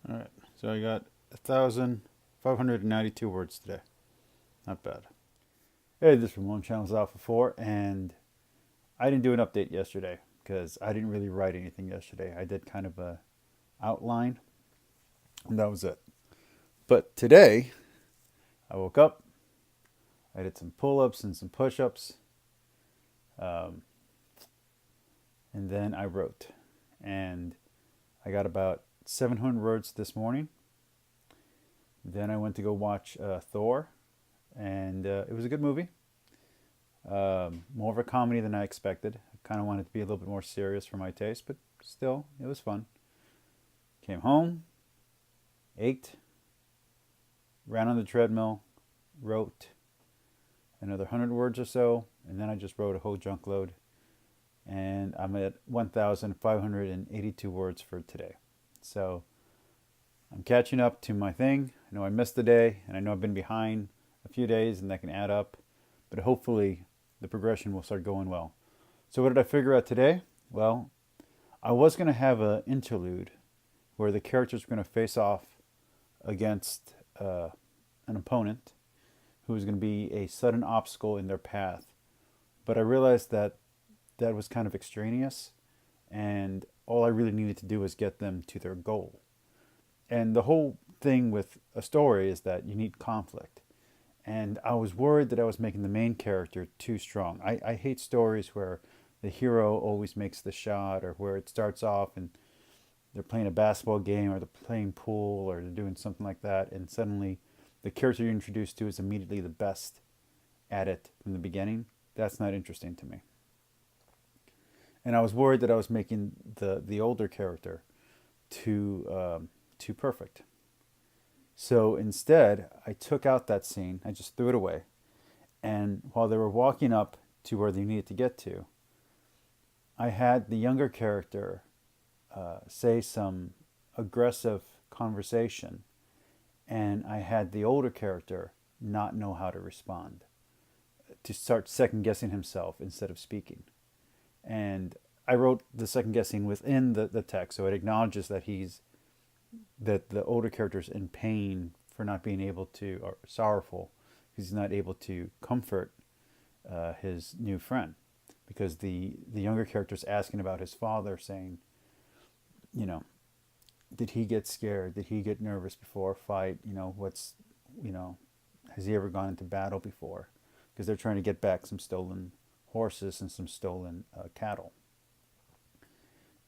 All right. So I got 1,592 words today. Not bad. Hey, this is Ramon Channels Alpha 4, and I didn't do an update yesterday because I didn't really write anything yesterday. I did kind of a outline, and that was it. But today, I woke up, I did some pull ups and some push ups, um, and then I wrote. And I got about 700 words this morning. Then I went to go watch Thor, and it was a good movie. More of a comedy than I expected. I kind of wanted to be a little bit more serious for my taste, but still, it was fun. Came home, ate, ran on the treadmill, wrote another 100 words or so, and then I just wrote a whole junk load. And I'm at 1,582 words for today. So I'm catching up to my thing. I know I missed a day, and I know I've been behind a few days, and that can add up. But hopefully, the progression will start going well. So, what did I figure out today? Well, I was going to have an interlude where the characters were going to face off against an opponent who was going to be a sudden obstacle in their path. But I realized that that was kind of extraneous, and all I really needed to do was get them to their goal. And the whole thing with a story is that you need conflict. And I was worried that I was making the main character too strong. I hate stories where the hero always makes the shot, or where it starts off and they're playing a basketball game, or they're playing pool, or they're doing something like that, and suddenly the character you're introduced to is immediately the best at it from the beginning. That's not interesting to me. And I was worried that I was making the older character too perfect. So instead, I took out that scene. I just threw it away. And while they were walking up to where they needed to get to, I had the younger character say some aggressive conversation, and I had the older character not know how to respond, to start second guessing himself instead of speaking. And I wrote the second guessing within the text, so it acknowledges that the older character's in pain for not being able to, or sorrowful because he's not able to comfort his new friend, because the younger character's asking about his father, saying, you know, did he get scared? Did he get nervous before a fight? You know, has he ever gone into battle before? Because they're trying to get back some stolen horses and some stolen cattle.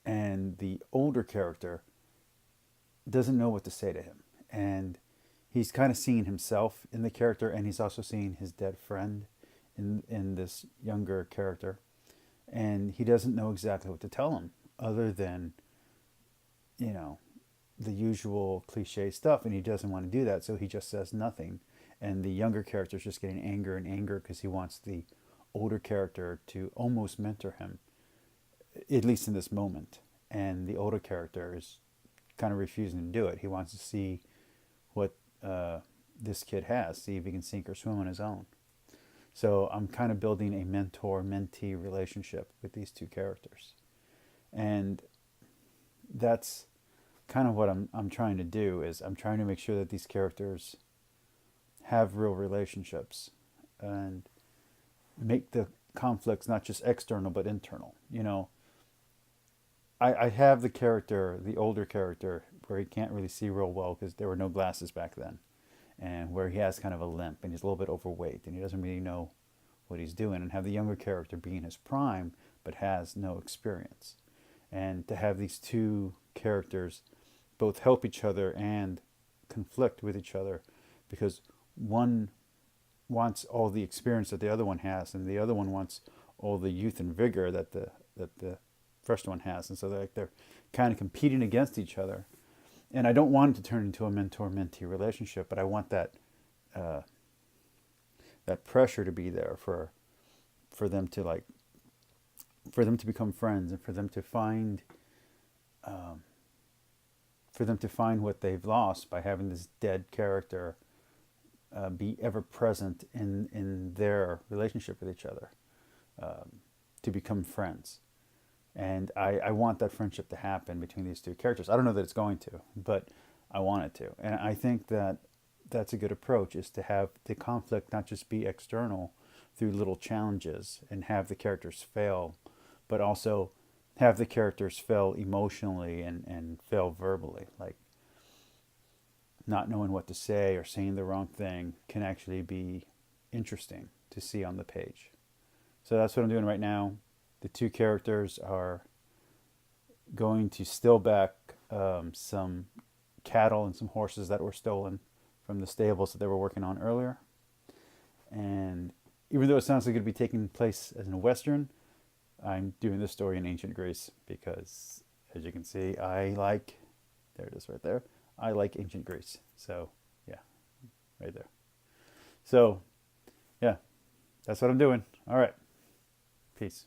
And the older character doesn't know what to say to him. And he's kind of seeing himself in the character, and he's also seeing his dead friend in this younger character. And he doesn't know exactly what to tell him, other than, you know, the usual cliche stuff. And he doesn't want to do that, so he just says nothing. And the younger character is just getting anger and anger because he wants the older character to almost mentor him, at least in this moment. And the older character is kind of refusing to do it. He wants to see what this kid has, see if he can sink or swim on his own. So I'm kind of building a mentor-mentee relationship with these two characters. And that's kind of what I'm trying to do, is I'm trying to make sure that these characters have real relationships and make the conflicts not just external but internal. I have the character, the older character, where he can't really see real well because there were no glasses back then, and where he has kind of a limp and he's a little bit overweight and he doesn't really know what he's doing, and have the younger character be in his prime but has no experience. And to have these two characters both help each other and conflict with each other, because one wants all the experience that the other one has, and the other one wants all the youth and vigor that the first one has, and so they're kind of competing against each other. And I don't want it to turn into a mentor-mentee relationship, but I want uh, that pressure to be there for them to become friends, and um, for them to find what they've lost by having this dead character be ever present in their relationship with each other, to become friends. And I want that friendship to happen between these two characters. I don't know that it's going to, but I want it to. And I think that that's a good approach, is to have the conflict not just be external through little challenges and have the characters fail, but also have the characters fail emotionally and fail verbally. Like not knowing what to say or saying the wrong thing can actually be interesting to see on the page. So that's what I'm doing right now. The two characters are going to steal back some cattle and some horses that were stolen from the stables that they were working on earlier. And even though it sounds like it would be taking place as in a Western, I'm doing this story in ancient Greece because, as you can see, there it is right there. I like ancient Greece. So, yeah, right there. So, yeah, that's what I'm doing. All right. Peace.